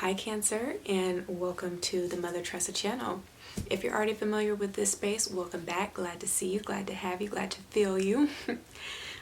Hi Cancer, and welcome to the Mother Tressa channel. If you're already familiar with this space, welcome back. Glad to see you, glad to have you, glad to feel you.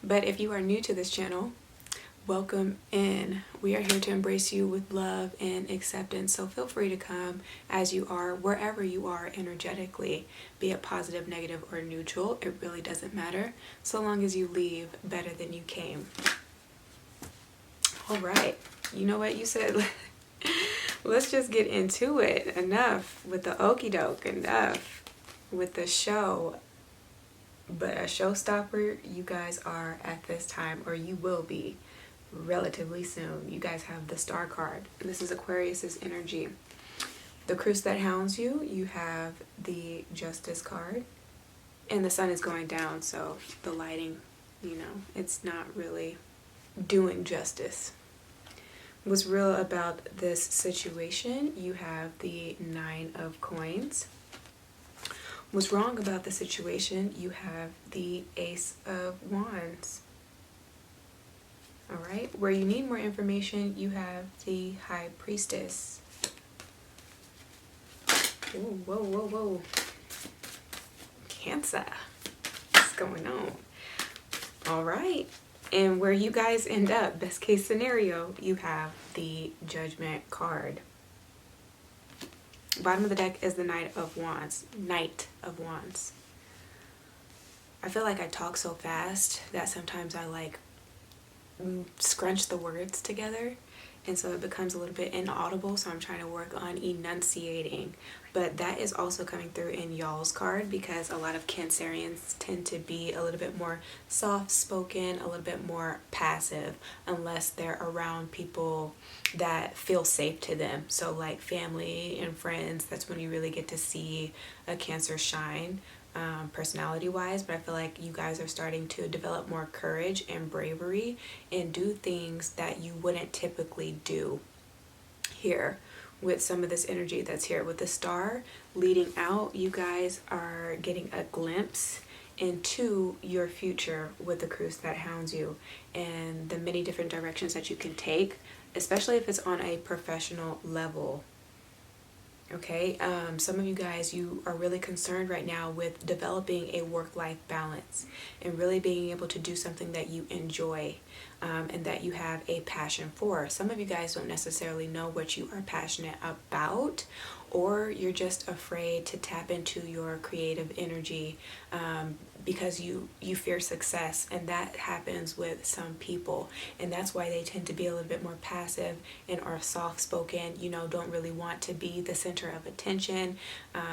But if you are new to this channel, welcome in. We are here to embrace you with love and acceptance, so feel free to come as you are, wherever you are energetically, be it positive, negative, or neutral. It really doesn't matter, so long as you leave better than you came. All right, you know what you said. Let's just get into it. Enough with the okie doke, enough with the show. But a showstopper, you guys are at this time, or you will be relatively soon. You guys have the Star card. This is Aquarius's energy. The Cruise that hounds you, you have the Justice card. And the sun is going down, so the lighting, it's not really doing justice. What's real about this situation, you have the Nine of Coins. What's wrong about the situation, you have the Ace of Wands. All right, where you need more information, you have the High Priestess. Ooh, whoa, whoa, whoa. Cancer, what's going on? All right. And where you guys end up, best case scenario, you have the Judgment card. Bottom of the deck is the Knight of Wands. Knight of Wands. I feel like I talk so fast that sometimes I scrunch the words together, and so it becomes a little bit inaudible, so I'm trying to work on enunciating. But that is also coming through in y'all's card, because a lot of Cancerians tend to be a little bit more soft-spoken, a little bit more passive, unless they're around people that feel safe to them. So like family and friends, that's when you really get to see a Cancer shine, personality-wise. But I feel like you guys are starting to develop more courage and bravery and do things that you wouldn't typically do here. With some of this energy that's here with the Star leading out, you guys are getting a glimpse into your future with the Cruise that hounds you and the many different directions that you can take, especially if it's on a professional level. Okay, some of you guys, you are really concerned right now with developing a work-life balance and really being able to do something that you enjoy, and that you have a passion for. Some of you guys don't necessarily know what you are passionate about, or you're just afraid to tap into your creative energy because you fear success, and that happens with some people, and that's why they tend to be a little bit more passive and are soft-spoken, don't really want to be the center of attention,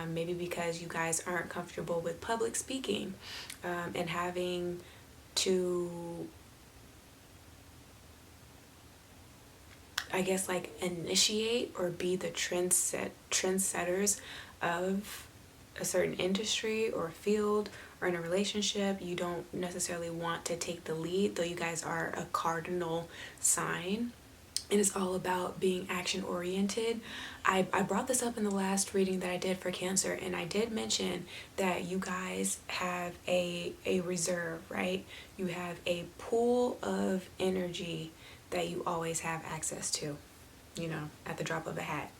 maybe because you guys aren't comfortable with public speaking, and having to, I guess, initiate or be the trendsetters of a certain industry or field or in a relationship. You don't necessarily want to take the lead, though you guys are a cardinal sign. And it's all about being action oriented. I brought this up in the last reading that I did for Cancer, and I did mention that you guys have a reserve, right? You have a pool of energy that you always have access to, at the drop of a hat.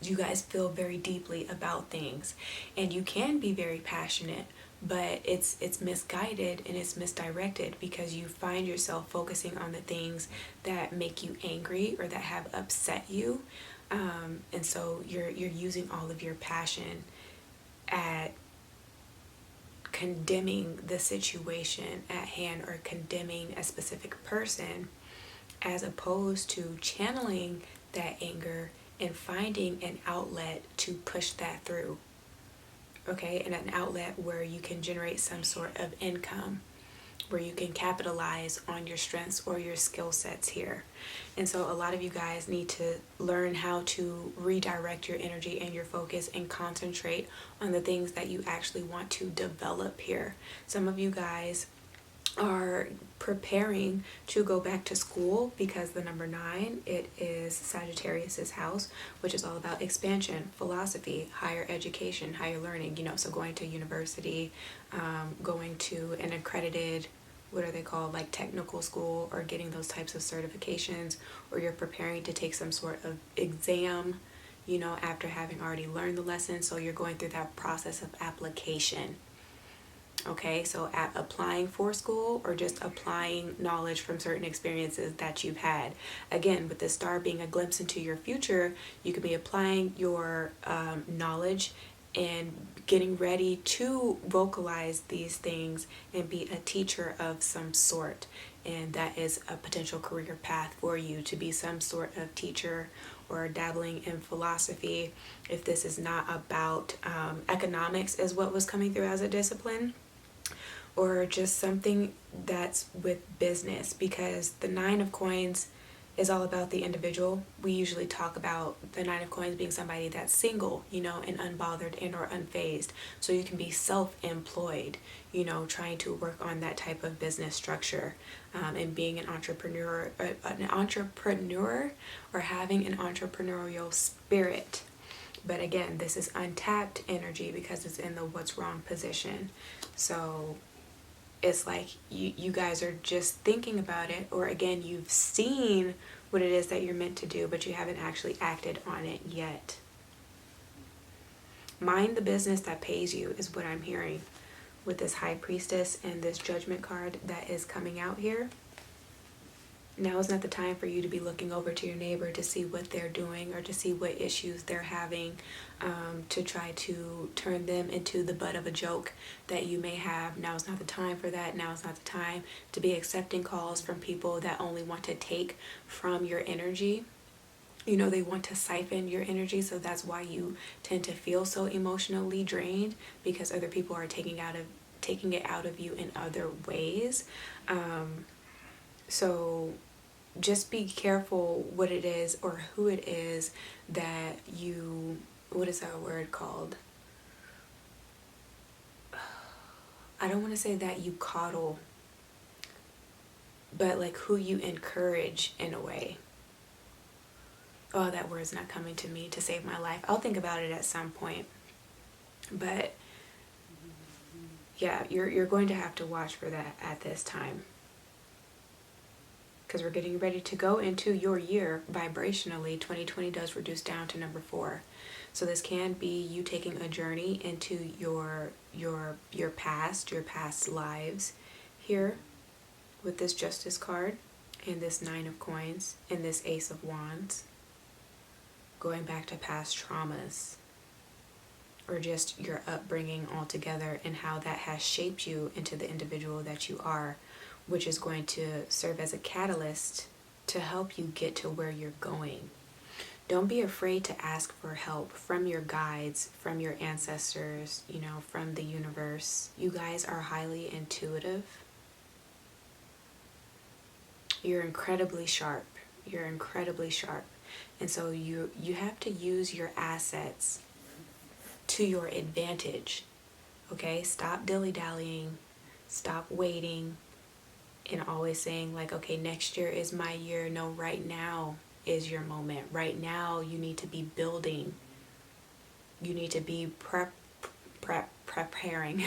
You guys feel very deeply about things, and you can be very passionate, but it's misguided and it's misdirected, because you find yourself focusing on the things that make you angry or that have upset you, and so you're using all of your passion at condemning the situation at hand or condemning a specific person, as opposed to channeling that anger and finding an outlet to push that through. Okay, and an outlet where you can generate some sort of income, where you can capitalize on your strengths or your skill sets here. And so a lot of you guys need to learn how to redirect your energy and your focus and concentrate on the things that you actually want to develop here. Some of you guys are preparing to go back to school, because the number 9, it is Sagittarius's house, which is all about expansion, philosophy, higher education, higher learning, so going to university, going to an accredited what are they called, like technical school, or getting those types of certifications, or you're preparing to take some sort of exam, you know, after having already learned the lesson. So you're going through that process of application. Okay, so at applying for school, or just applying knowledge from certain experiences that you've had. Again, with the star being a glimpse into your future, you could be applying your knowledge and getting ready to vocalize these things and be a teacher of some sort. And that is a potential career path for you, to be some sort of teacher or dabbling in philosophy. If this is not about economics, is what was coming through as a discipline, or just something that's with business, because the Nine of Coins is all about the individual. We usually talk about the Nine of Coins being somebody that's single, you know, and unbothered and or unfazed. So you can be self-employed, you know, trying to work on that type of business structure, and being an entrepreneur or having an entrepreneurial spirit. But again, this is untapped energy because it's in the what's wrong position. So it's like you guys are just thinking about it, or again, you've seen what it is that you're meant to do, but you haven't actually acted on it yet. Mind the business that pays you is what I'm hearing with this High Priestess and this Judgment card that is coming out here. Now is not the time for you to be looking over to your neighbor to see what they're doing, or to see what issues they're having, to try to turn them into the butt of a joke that you may have. Now is not the time for that. Now is not the time to be accepting calls from people that only want to take from your energy. You know, they want to siphon your energy, so that's why you tend to feel so emotionally drained, because other people are taking it out of you in other ways. So just be careful what it is or who it is that you, what is that word called? I don't want to say that you coddle, but like who you encourage in a way. Oh, that word's not coming to me to save my life. I'll think about it at some point. But yeah, you're going to have to watch for that at this time, because we're getting ready to go into your year vibrationally. 2020 does reduce down to number 4. So this can be you taking a journey into your past lives here with this Justice card and this Nine of Coins and this Ace of Wands, going back to past traumas, or just your upbringing altogether and how that has shaped you into the individual that you are, which is going to serve as a catalyst to help you get to where you're going. Don't be afraid to ask for help from your guides, from your ancestors, you know, from the universe. You guys are highly intuitive. You're incredibly sharp. You're incredibly sharp. And so you have to use your assets to your advantage. Okay? Stop dilly-dallying. Stop waiting. And always saying like, okay, next year is my year. No, right now is your moment. Right now you need to be building. You need to be preparing.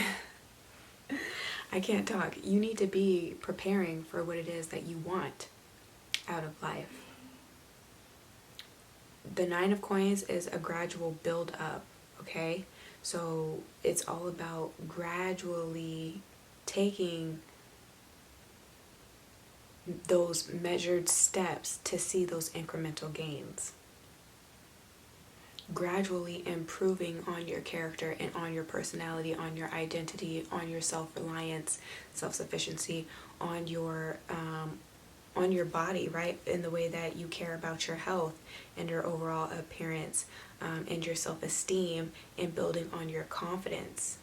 I can't talk. You need to be preparing for what it is that you want out of life. The Nine of Coins is a gradual build up, okay? So it's all about gradually taking those measured steps to see those incremental gains. Gradually improving on your character and on your personality, on your identity, on your self-reliance, self-sufficiency, on your body, right? In the way that you care about your health and your overall appearance, and your self-esteem, and building on your confidence.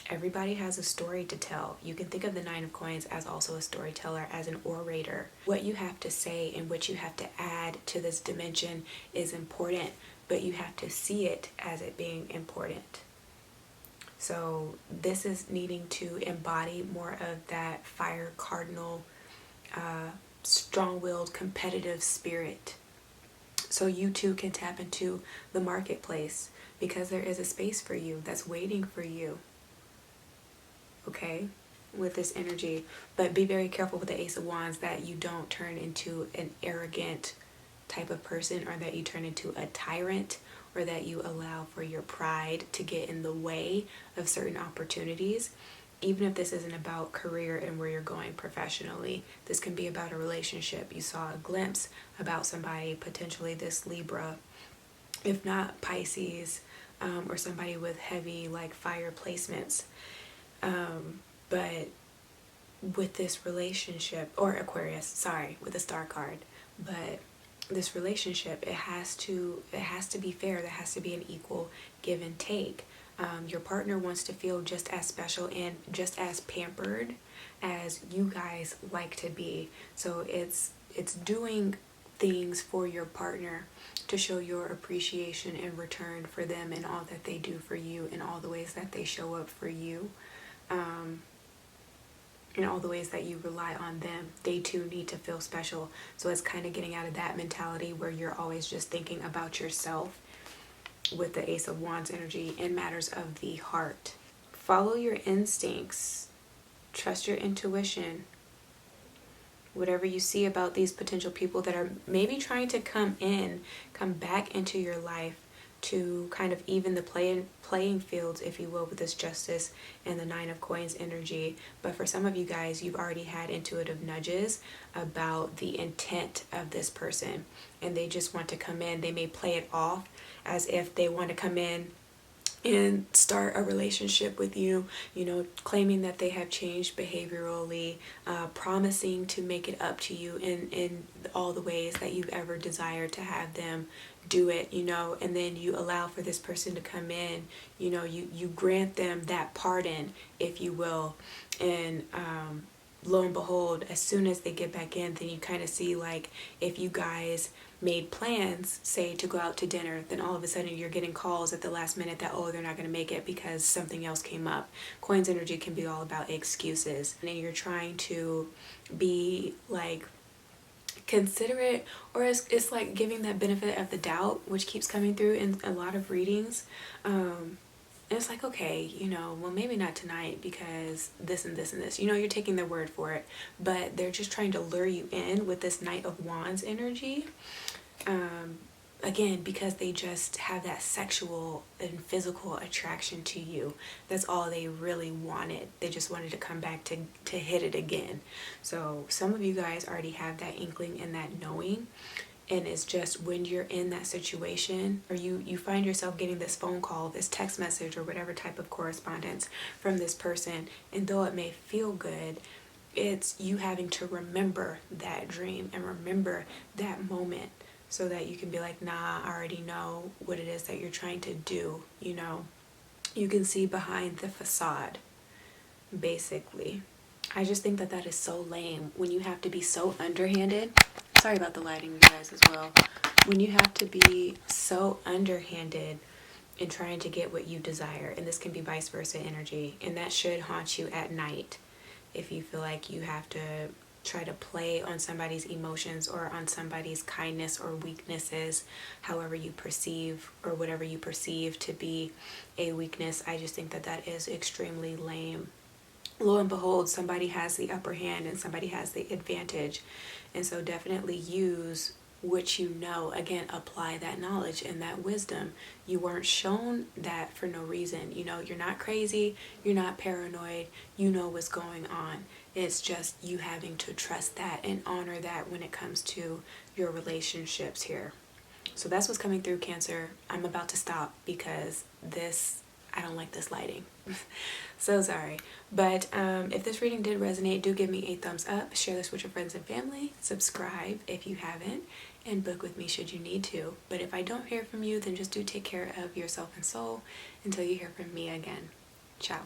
Everybody has a story to tell. You can think of the Nine of Coins as also a storyteller, as an orator. What you have to say and what you have to add to this dimension is important, but you have to see it as it being important. So this is needing to embody more of that fire cardinal, strong-willed, competitive spirit. So you too can tap into the marketplace, because there is a space for you that's waiting for you. Okay? with this energy, but be very careful with the Ace of Wands that you don't turn into an arrogant type of person, or that you turn into a tyrant, or that you allow for your pride to get in the way of certain opportunities. Even if this isn't about career and where you're going professionally, this can be about a relationship. You saw a glimpse about somebody, potentially this Libra, if not Pisces, or somebody with heavy like fire placements. But with this relationship, or Aquarius, sorry, with the star card, but this relationship, it has to be fair. There has to be an equal give and take. Your partner wants to feel just as special and just as pampered as you guys like to be. So it's doing things for your partner to show your appreciation in return for them and all that they do for you, and all the ways that they show up for you, in all the ways that you rely on them. They too need to feel special. So it's kind of getting out of that mentality where you're always just thinking about yourself with the Ace of Wands energy in matters of the heart. Follow your instincts. Trust your intuition. Whatever you see about these potential people that are maybe trying to come back into your life to kind of even the playing fields, if you will, with this Justice and the Nine of Coins energy. But for some of you guys, you've already had intuitive nudges about the intent of this person, and they just want to come in. They may play it off as if they want to come in and start a relationship with you, claiming that they have changed behaviorally, promising to make it up to you in all the ways that you've ever desired to have them do it, and then you allow for this person to come in, you grant them that pardon, if you will, and lo and behold, as soon as they get back in, then you kind of see, like, if you guys made plans, say, to go out to dinner, then all of a sudden you're getting calls at the last minute that, oh, they're not going to make it because something else came up. Coins energy can be all about excuses, and you're trying to be like considerate, or it's like giving that benefit of the doubt, which keeps coming through in a lot of readings. It's like, okay, well, maybe not tonight because this and this and this. You're taking their word for it, but they're just trying to lure you in with this Knight of Wands energy. Again, because they just have that sexual and physical attraction to you. That's all they really wanted. They just wanted to come back to hit it again. So some of you guys already have that inkling and that knowing. And it's just when you're in that situation, or you find yourself getting this phone call, this text message, or whatever type of correspondence from this person, and though it may feel good, it's you having to remember that dream and remember that moment, so that you can be like, nah, I already know what it is that you're trying to do. You can see behind the facade, basically. I just think that is so lame when you have to be so underhanded. Sorry about the lighting, you guys, as well. When you have to be so underhanded in trying to get what you desire, and this can be vice versa energy, and that should haunt you at night if you feel like you have to try to play on somebody's emotions or on somebody's kindness or weaknesses, however you perceive, or whatever you perceive to be a weakness. I just think that is extremely lame. Lo and behold, somebody has the upper hand and somebody has the advantage. And so definitely use what you know. Again, apply that knowledge and that wisdom. You weren't shown that for no reason. You're not crazy. You're not paranoid. You know what's going on. It's just you having to trust that and honor that when it comes to your relationships here. So that's what's coming through, Cancer. I'm about to stop because I don't like this lighting. So sorry. But if this reading did resonate, do give me a thumbs up. Share this with your friends and family. Subscribe if you haven't. And book with me should you need to. But if I don't hear from you, then just do take care of yourself and soul until you hear from me again. Ciao.